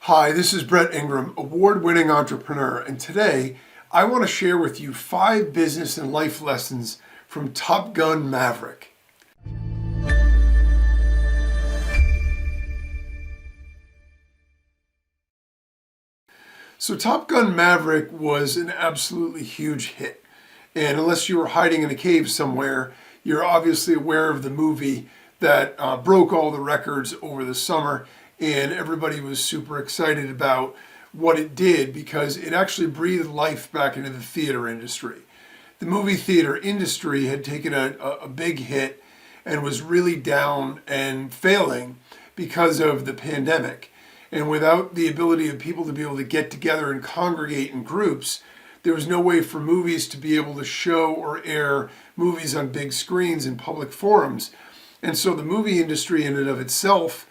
Hi, this is Brett Ingram, award-winning entrepreneur, and today I want to share with you 5 business and life lessons from Gun Maverick. So Gun Maverick was an absolutely huge hit, and unless you were hiding in a cave somewhere, you're obviously aware of the movie that broke all the records over the summer, and everybody was super excited about what it did because it actually breathed life back into the theater industry. The movie theater industry had taken a big hit and was really down and failing because of the pandemic. And without the ability of people to be able to get together and congregate in groups, there was no way for movies to be able to show or air movies on big screens in public forums. And so the movie industry in and of itself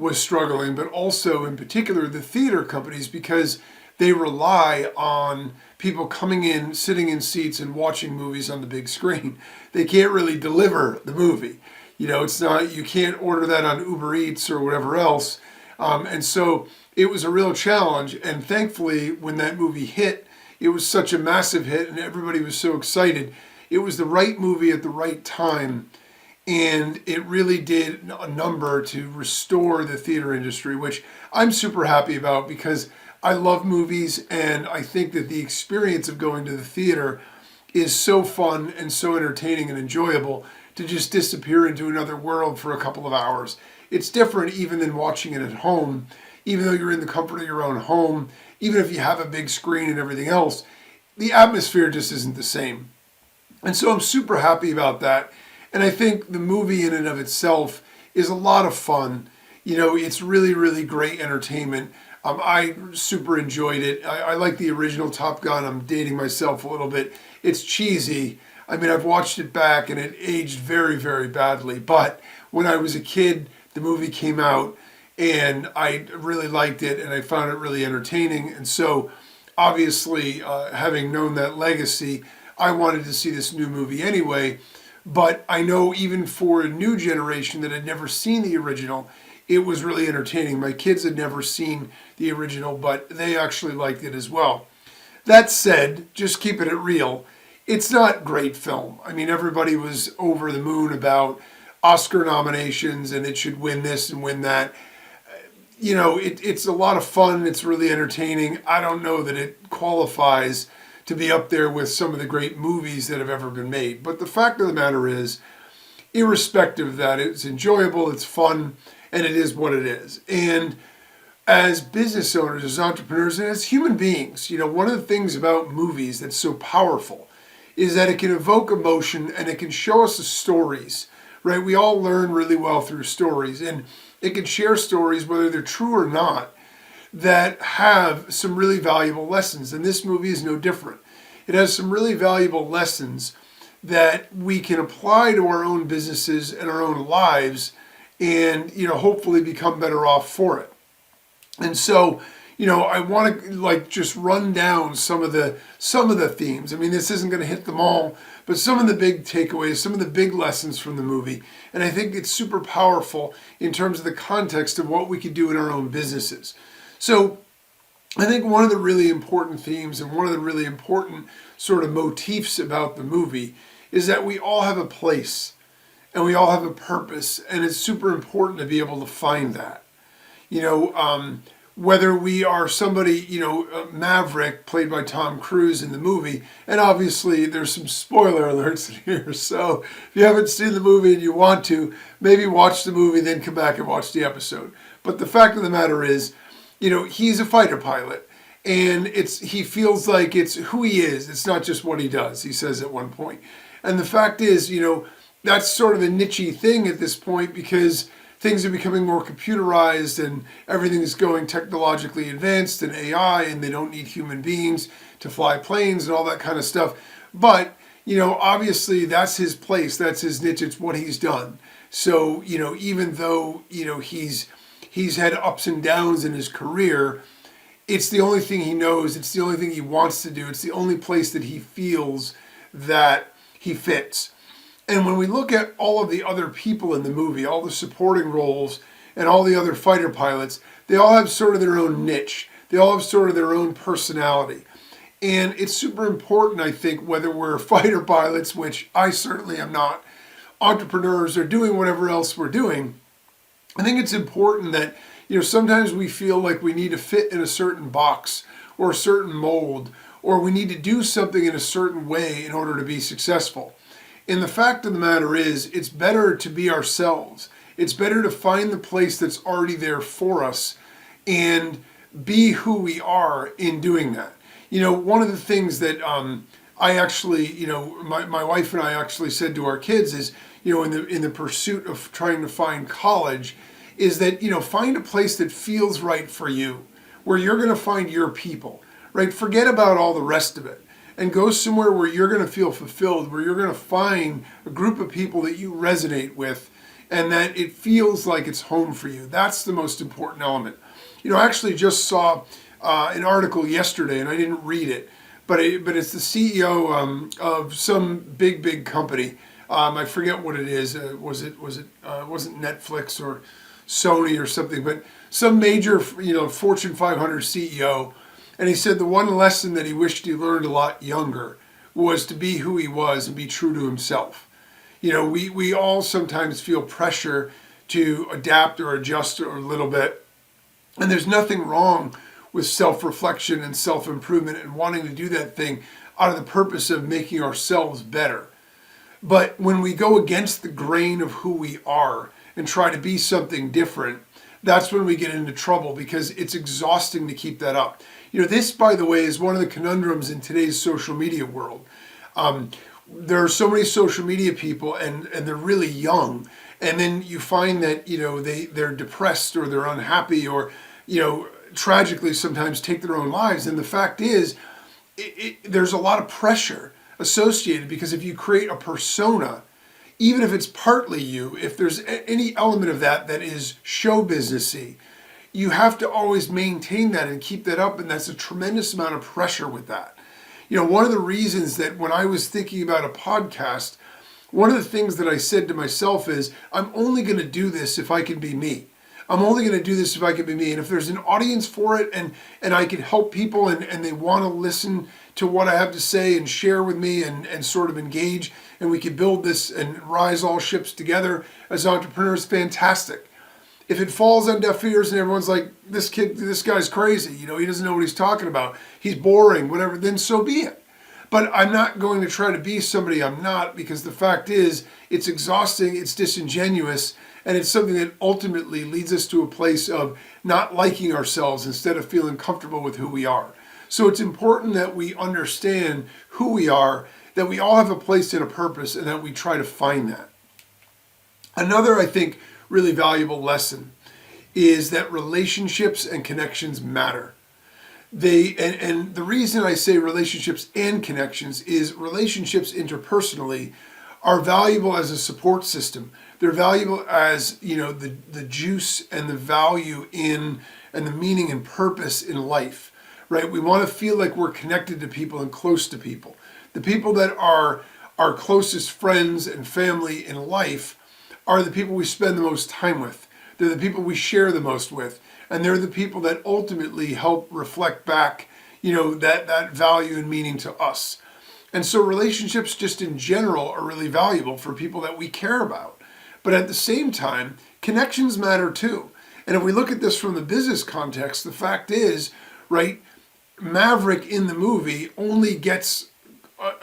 was struggling, but also in particular the theater companies, because they rely on people coming in, sitting in seats and watching movies on the big screen. They can't really deliver the movie. It's not, you can't order that on Uber Eats or whatever else. And so it was a real challenge. And thankfully, when that movie hit, it was such a massive hit and everybody was so excited. It was the right movie at the right time. And it really did a number to restore the theater industry, which I'm super happy about because I love movies and I think that the experience of going to the theater is so fun and so entertaining and enjoyable to just disappear into another world for a couple of hours. It's different even than watching it at home, even though you're in the comfort of your own home, even if you have a big screen and everything else, the atmosphere just isn't the same. And so I'm super happy about that. And I think the movie in and of itself is a lot of fun. It's really, really great entertainment. I super enjoyed it. I like the original Top Gun. I'm dating myself a little bit. It's cheesy. I mean, I've watched it back and it aged very, very badly. But when I was a kid, the movie came out and I really liked it and I found it really entertaining. And so obviously, having known that legacy, I wanted to see this new movie anyway. But I know even for a new generation that had never seen the original, it was really entertaining. My kids had never seen the original, but they actually liked it as well. That said, just keeping it real, it's not great film. I mean, everybody was over the moon about Oscar nominations and it should win this and win that. It's a lot of fun. It's really entertaining. I don't know that it qualifies to be up there with some of the great movies that have ever been made. But the fact of the matter is, irrespective of that, it's enjoyable, it's fun, and it is what it is. And as business owners, as entrepreneurs, and as human beings, one of the things about movies that's so powerful is that it can evoke emotion and it can show us the stories, right? We all learn really well through stories, and it can share stories, whether they're true or not, that have some really valuable lessons. And this movie is no different. It has some really valuable lessons that we can apply to our own businesses and our own lives and, hopefully become better off for it. And so, I want to just run down some of the themes. I mean, this isn't going to hit them all, but some of the big takeaways, some of the big lessons from the movie. And I think it's super powerful in terms of the context of what we could do in our own businesses. So I think one of the really important themes and one of the really important sort of motifs about the movie is that we all have a place and we all have a purpose, and it's super important to be able to find that. Whether we are somebody, Maverick, played by Tom Cruise in the movie, and obviously there's some spoiler alerts in here, so if you haven't seen the movie and you want to, maybe watch the movie, then come back and watch the episode. But the fact of the matter is, he's a fighter pilot, and he feels like it's who he is. It's not just what he does, he says at one point. And the fact is, that's sort of a niche-y thing at this point because things are becoming more computerized and everything is going technologically advanced and AI, and they don't need human beings to fly planes and all that kind of stuff. But, obviously that's his place, that's his niche, it's what he's done. So, even though, he's had ups and downs in his career, it's the only thing he knows, it's the only thing he wants to do, it's the only place that he feels that he fits. And when we look at all of the other people in the movie, all the supporting roles and all the other fighter pilots, They all have sort of their own niche. They all have sort of their own personality. And it's super important, I think, whether we're fighter pilots, which I certainly am not, entrepreneurs, or doing whatever else we're doing. I think it's important that, sometimes we feel like we need to fit in a certain box or a certain mold, or we need to do something in a certain way in order to be successful. And the fact of the matter is, it's better to be ourselves. It's better to find the place that's already there for us and be who we are in doing that. One of the things that I actually, my wife and I actually said to our kids is, in the pursuit of trying to find college, is that, find a place that feels right for you, where you're going to find your people, right? Forget about all the rest of it and go somewhere where you're going to feel fulfilled, where you're going to find a group of people that you resonate with and that it feels like it's home for you. That's the most important element. I actually just saw an article yesterday, and I didn't read it, but it's the CEO of some big company. I forget what it is. Wasn't Netflix or Sony or something, but some major, Fortune 500 CEO. And he said the one lesson that he wished he learned a lot younger was to be who he was and be true to himself. We all sometimes feel pressure to adapt or adjust a little bit. And there's nothing wrong with self-reflection and self-improvement and wanting to do that thing out of the purpose of making ourselves better. But when we go against the grain of who we are and try to be something different, that's when we get into trouble, because it's exhausting to keep that up. This, by the way, is one of the conundrums in today's social media world. There are so many social media people, and they're really young, and then you find that they're depressed or they're unhappy or tragically sometimes take their own lives. And the fact is, there's a lot of pressure associated, because if you create a persona, even if it's partly you, if there's any element of that is show businessy, you have to always maintain that and keep that up, and that's a tremendous amount of pressure with that. One of the reasons that when I was thinking about a podcast, one of the things that I said to myself is, I'm only going to do this if I can be me. I'm only going to do this if I can be me. And if there's an audience for it and I can help people and they want to listen to what I have to say and share with me and sort of engage, and we can build this and rise all ships together as entrepreneurs, fantastic. If it falls on deaf ears and everyone's like, this guy's crazy, he doesn't know what he's talking about, he's boring, whatever, then so be it. But I'm not going to try to be somebody I'm not, because the fact is, it's exhausting, it's disingenuous, and it's something that ultimately leads us to a place of not liking ourselves instead of feeling comfortable with who we are. So it's important that we understand who we are, that we all have a place and a purpose, and that we try to find that. Another, I think, really valuable lesson is that relationships and connections matter. And the reason I say relationships and connections is relationships interpersonally are valuable as a support system. They're valuable as, the juice and the value in and the meaning and purpose in life, right? We want to feel like we're connected to people and close to people. The people that are our closest friends and family in life are the people we spend the most time with. They're the people we share the most with. And they're the people that ultimately help reflect back, that value and meaning to us. And so relationships just in general are really valuable for people that we care about. But at the same time, connections matter too. And if we look at this from the business context, the fact is, right, Maverick in the movie only gets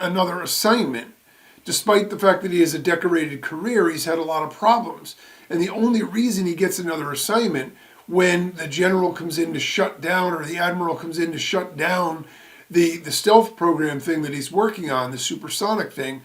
another assignment. Despite the fact that he has a decorated career, he's had a lot of problems. And the only reason he gets another assignment when the general comes in to shut down, or the admiral comes in to shut down the stealth program thing that he's working on, the supersonic thing,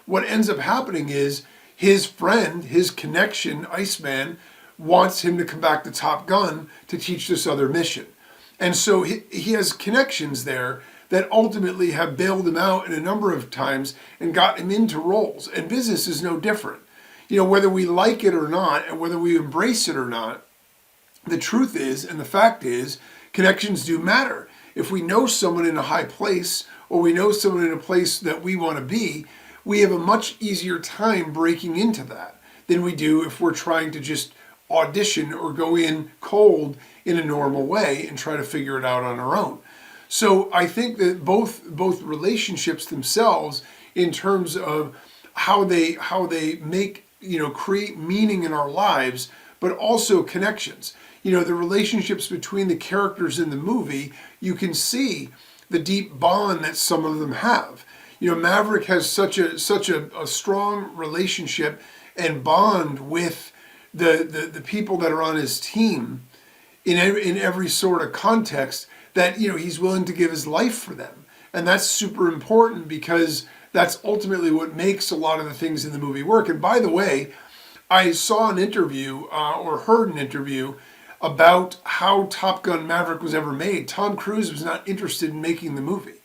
what ends up happening is his friend, his connection, Iceman, wants him to come back to Top Gun to teach this other mission. And so he has connections there that ultimately have bailed him out in a number of times and got him into roles. And business is no different. Whether we like it or not, and whether we embrace it or not, the truth is, and the fact is, connections do matter. If we know someone in a high place, or we know someone in a place that we want to be, we have a much easier time breaking into that than we do if we're trying to just audition or go in cold in a normal way and try to figure it out on our own. So I think that both relationships themselves, in terms of how they make, create meaning in our lives, but also connections. The relationships between the characters in the movie, you can see the deep bond that some of them have. Maverick has such a strong relationship and bond with the people that are on his team in every sort of context, that he's willing to give his life for them. And that's super important, because that's ultimately what makes a lot of the things in the movie work. And by the way, I saw an interview or heard an interview about how Top Gun Maverick was ever made. Tom Cruise was not interested in making the movie.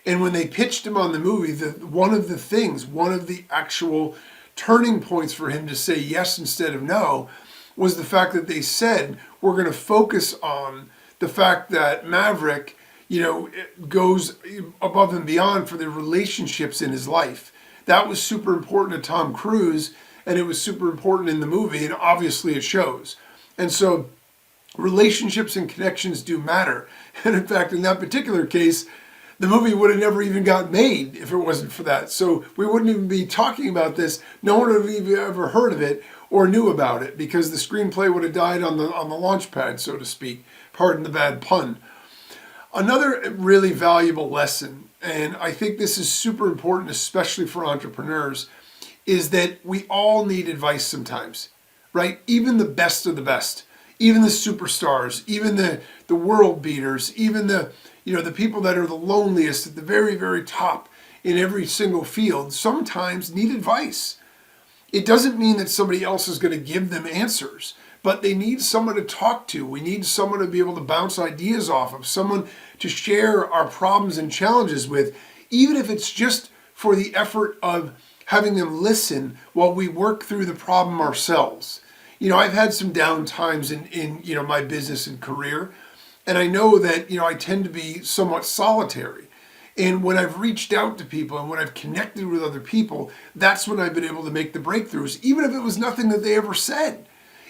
And when they pitched him on the movie, one of the actual turning points for him to say yes instead of no was the fact that they said, we're going to focus on the fact that Maverick, goes above and beyond for the relationships in his life. That was super important to Tom Cruise, and it was super important in the movie, and obviously it shows. And so relationships and connections do matter. And in fact, in that particular case, the movie would have never even got made if it wasn't for that. So we wouldn't even be talking about this. No one would have even ever heard of it or knew about it, because the screenplay would have died on the launch pad, so to speak. Pardon the bad pun. Another really valuable lesson, and I think this is super important, especially for entrepreneurs, is that we all need advice sometimes, right? Even the best of the best, even the superstars, even the world beaters, even the people that are the loneliest at the very, very top in every single field, sometimes need advice. It doesn't mean that somebody else is going to give them answers, but they need someone to talk to. We need someone to be able to bounce ideas off of, someone to share our problems and challenges with, even if it's just for the effort of having them listen while we work through the problem ourselves. I've had some down times in my business and career, and I know that, I tend to be somewhat solitary. And when I've reached out to people and when I've connected with other people, that's when I've been able to make the breakthroughs, even if it was nothing that they ever said.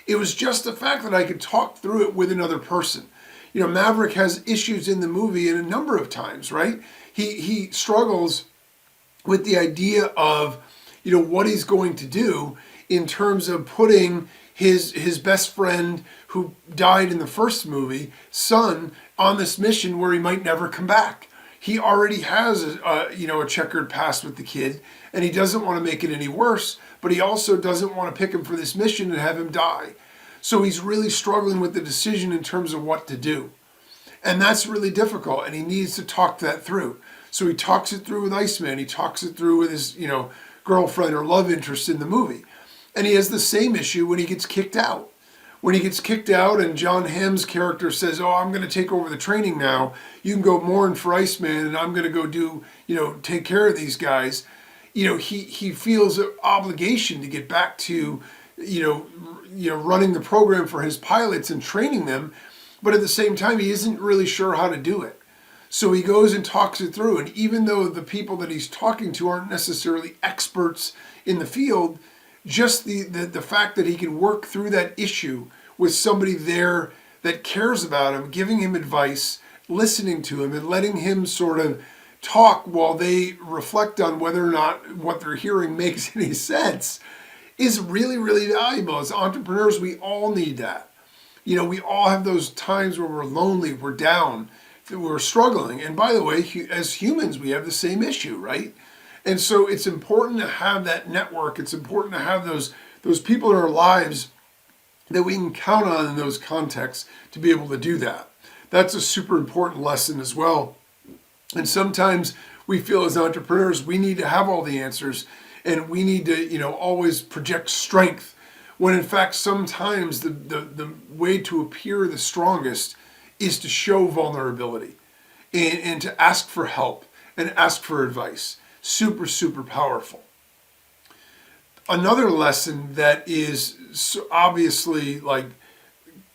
It was just the fact that I could talk through it with another person. Maverick has issues in the movie in a number of times, right? He struggles with the idea of, what he's going to do in terms of putting his best friend who died in the first movie, son, on this mission where he might never come back. He already has a checkered past with the kid, and he doesn't want to make it any worse, but he also doesn't want to pick him for this mission and have him die. So he's really struggling with the decision in terms of what to do. And that's really difficult, and he needs to talk that through. So he talks it through with Iceman, he talks it through with his, girlfriend or love interest in the movie. And he has the same issue when he gets kicked out. When he gets kicked out and John Hamm's character says, oh, I'm going to take over the training now. You can go mourn for Iceman, and I'm going to go do, take care of these guys. He feels an obligation to get back to, running the program for his pilots and training them. But at the same time, he isn't really sure how to do it. So he goes and talks it through. And even though the people that he's talking to aren't necessarily experts in the field, just the fact that he can work through that issue with somebody there that cares about him, giving him advice, listening to him, and letting him sort of talk while they reflect on whether or not what they're hearing makes any sense, is really, really valuable. As entrepreneurs, we all need that. We all have those times where we're lonely, we're down, we're struggling. And by the way, as humans, we have the same issue, right? And so it's important to have that network. It's important to have those people in our lives that we can count on in those contexts to be able to do that. That's a super important lesson as well. And sometimes we feel as entrepreneurs, we need to have all the answers, and we need to, always project strength, when in fact sometimes the way to appear the strongest is to show vulnerability and to ask for help and ask for advice. Super, super powerful. Another lesson that is obviously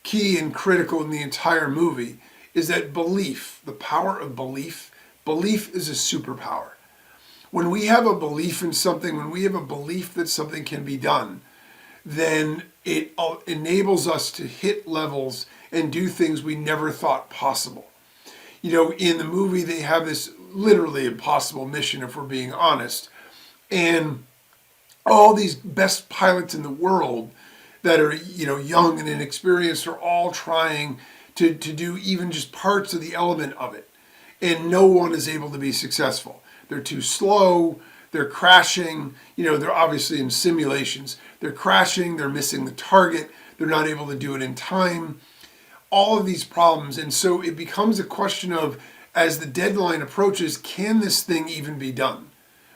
key and critical in the entire movie is that belief, the power of belief. Belief is a superpower. When we have a belief in something, when we have a belief that something can be done, then it enables us to hit levels and do things we never thought possible. You know, in the movie, they have this literally impossible mission, if we're being honest. And all these best pilots in the world that are, you know, young and inexperienced are all trying to do even just parts of the element of it. And no one is able to be successful. They're too slow, they're crashing, you know, they're obviously in simulations. They're crashing, they're missing the target, they're not able to do it in time. All of these problems. And so it becomes a question of, as the deadline approaches, can this thing even be done?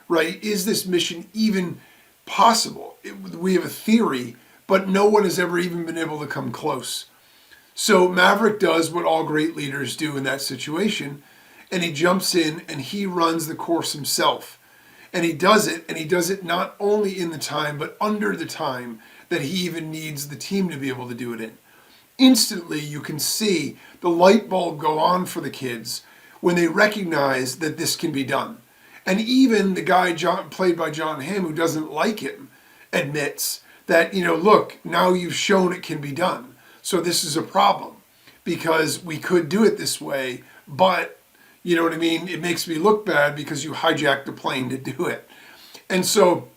Right? Is this mission even possible? We have a theory, but no one has ever even been able to come close. So Maverick does what all great leaders do in that situation, and he jumps in and he runs the course himself. And he does it not only in the time, but under the time that he even needs the team to be able to do it in. Instantly, you can see the light bulb go on for the kids when they recognize that this can be done. And even the guy played by John Hamm, who doesn't like him, admits that, you know, look, now you've shown it can be done. So this is a problem because we could do it this way, but, you know what I mean? It makes me look bad because you hijacked the plane to do it. And so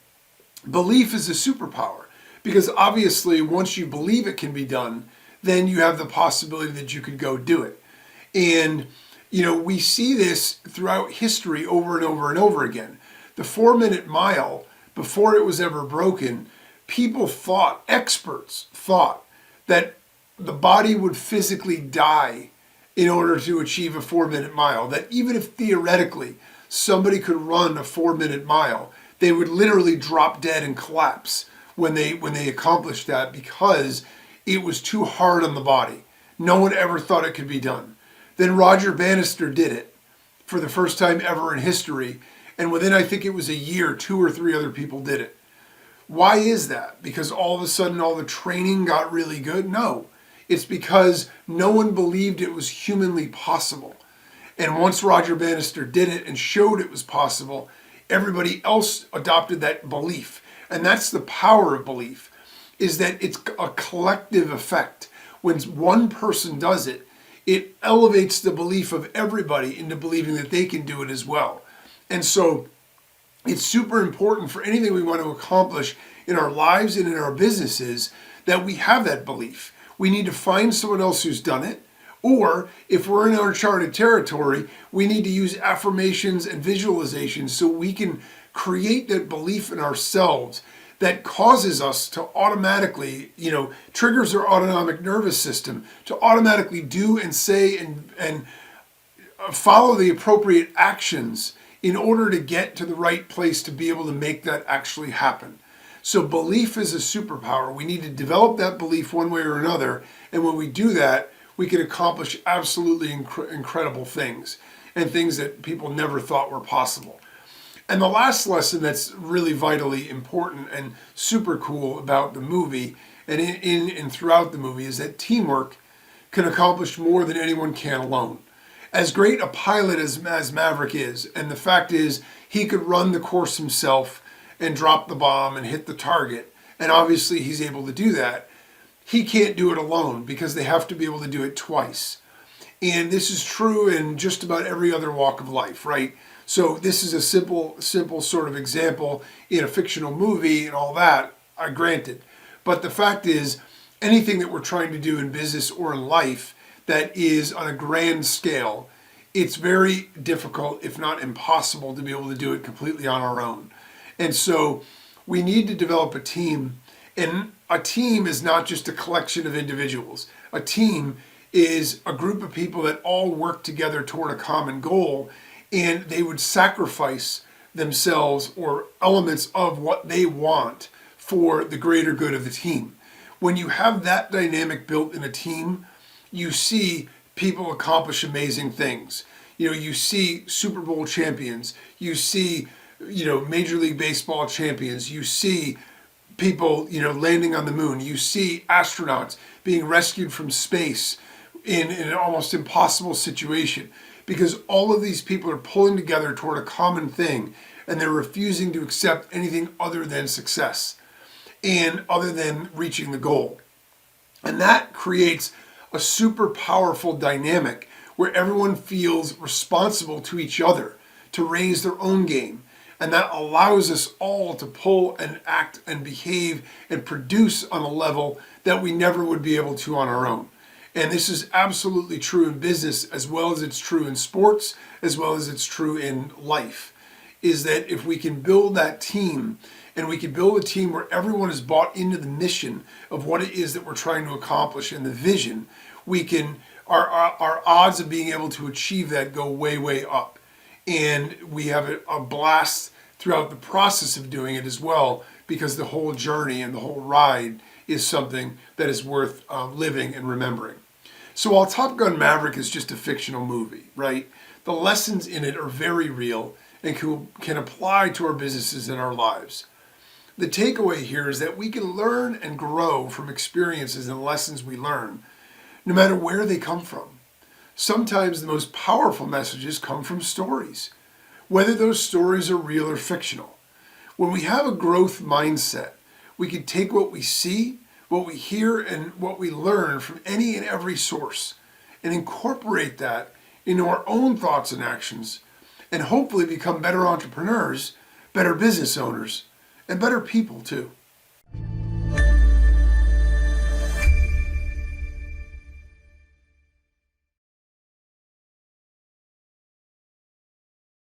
belief is a superpower because obviously once you believe it can be done, then you have the possibility that you could go do it. And, you know, we see this throughout history over and over and over again. The 4-minute mile, before it was ever broken, people thought, experts thought, that the body would physically die in order to achieve a 4-minute mile. That even if theoretically somebody could run a 4-minute mile, they would literally drop dead and collapse when they accomplished that because it was too hard on the body. No one ever thought it could be done. Then Roger Bannister did it for the first time ever in history. And within, I think it was a year, 2 or 3 other people did it. Why is that? Because all of a sudden all the training got really good? No. It's because no one believed it was humanly possible. And once Roger Bannister did it and showed it was possible, everybody else adopted that belief. And that's the power of belief, is that it's a collective effect. When one person does it, it elevates the belief of everybody into believing that they can do it as well. And so it's super important for anything we want to accomplish in our lives and in our businesses that we have that belief. We need to find someone else who's done it, or if we're in uncharted territory, we need to use affirmations and visualizations so we can create that belief in ourselves that causes us to automatically, you know, triggers our autonomic nervous system to automatically do and say and follow the appropriate actions in order to get to the right place to be able to make that actually happen. So belief is a superpower. We need to develop that belief one way or another. And when we do that, we can accomplish absolutely incredible things and things that people never thought were possible. And the last lesson that's really vitally important and super cool about the movie and in and throughout the movie is that teamwork can accomplish more than anyone can alone. As great a pilot as Maverick is, and the fact is he could run the course himself and drop the bomb and hit the target, and obviously he's able to do that, he can't do it alone because they have to be able to do it twice. And this is true in just about every other walk of life, right? So this is a simple sort of example in a fictional movie and all that, I granted. But the fact is, anything that we're trying to do in business or in life that is on a grand scale, it's very difficult, if not impossible, to be able to do it completely on our own. And so we need to develop a team. And a team is not just a collection of individuals. A team is a group of people that all work together toward a common goal, and they would sacrifice themselves or elements of what they want for the greater good of the team. When you have that dynamic built in a team, you see people accomplish amazing things. You know, you see Super Bowl champions, you see, you know, Major League Baseball champions, you see people, you know, landing on the moon, you see astronauts being rescued from space in an almost impossible situation, because all of these people are pulling together toward a common thing and they're refusing to accept anything other than success. and other than reaching the goal. And that creates a super powerful dynamic where everyone feels responsible to each other to raise their own game. And that allows us all to pull and act and behave and produce on a level that we never would be able to on our own. And this is absolutely true in business as well as it's true in sports, as well as it's true in life, is that if we can build that team, and we can build a team where everyone is bought into the mission of what it is that we're trying to accomplish and the vision, we can, our odds of being able to achieve that go way, way up. And we have a blast throughout the process of doing it as well, because the whole journey and the whole ride is something that is worth living and remembering. So while Top Gun Maverick is just a fictional movie, right, the lessons in it are very real and can apply to our businesses and our lives. The takeaway here is that we can learn and grow from experiences and lessons we learn, no matter where they come from. Sometimes the most powerful messages come from stories, whether those stories are real or fictional. When we have a growth mindset, we can take what we see, what we hear, and what we learn from any and every source and incorporate that into our own thoughts and actions, and hopefully become better entrepreneurs, better business owners, and better people too.